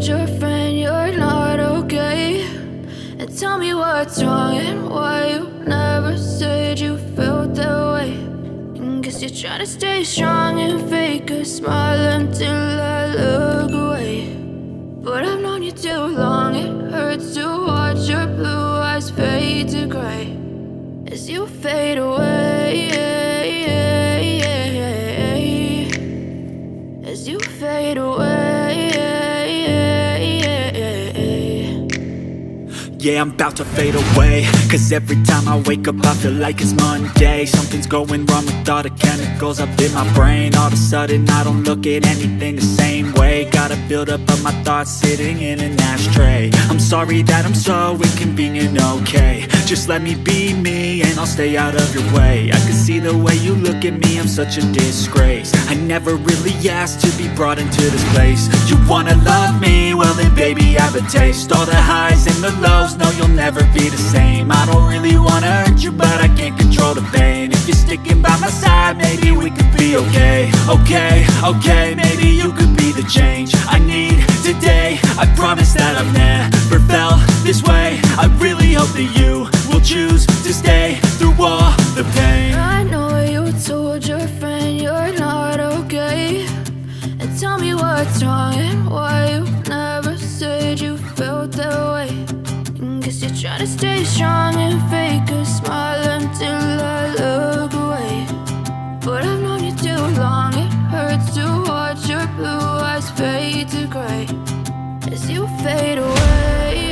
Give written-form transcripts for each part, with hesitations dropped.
told your friend you're not okay? And tell me what's wrong and why you never said you felt that way. And guess you're trying to stay strong and fake a smile until I look away. But I've known you too long, it hurts to watch your blue eyes fade to gray as you fade away, as you fade away. Yeah, I'm about to fade away, cause every time I wake up I feel like it's Monday. Something's going wrong with all the chemicals up in my brain. All of a sudden I don't look at anything the same way. Got a buildup of my thoughts sitting in an ashtray. I'm sorry that I'm so inconvenient, okay? Just let me be me and I'll stay out of your way. I can see the way you look at me, I'm such a disgrace. I never really asked to be brought into this place. You wanna love me? Well then baby have a taste. All the highs and the lows, no you'll never be the same. I don't really wanna hurt you but I can't control the pain. If you're sticking by my side maybe we could be okay. Okay, maybe you could be the change I need today. I promise that I've never felt this way. I really hope that you will choose to stay through all the pain. I know you told your friend you're not okay. And tell me what's wrong and why you never said you felt that way. And guess you're trying to stay strong and fake a smile until I look away. But I've known you too long, it hurts to watch your blue eyes fade to gray as you fade away,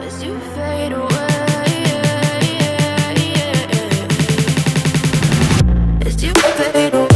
as you fade away, as you fade away.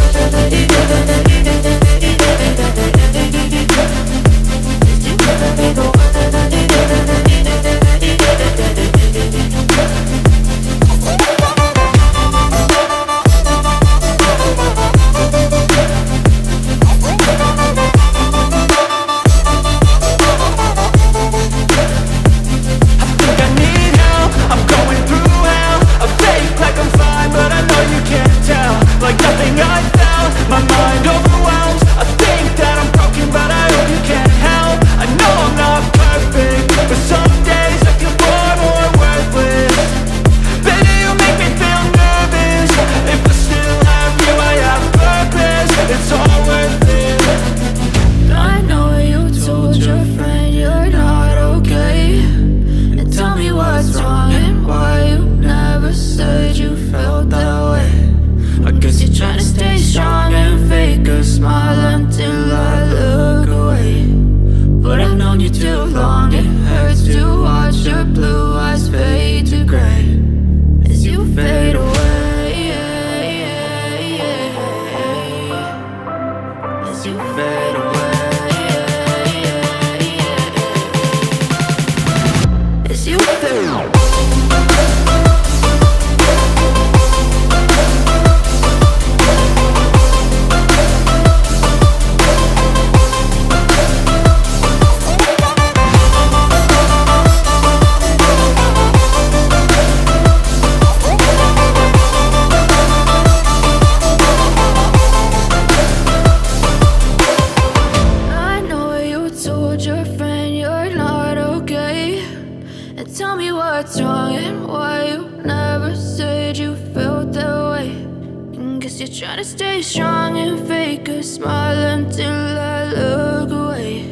Trying to stay strong and fake a smile until I look away.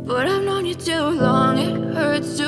But I've known you too long, it hurts to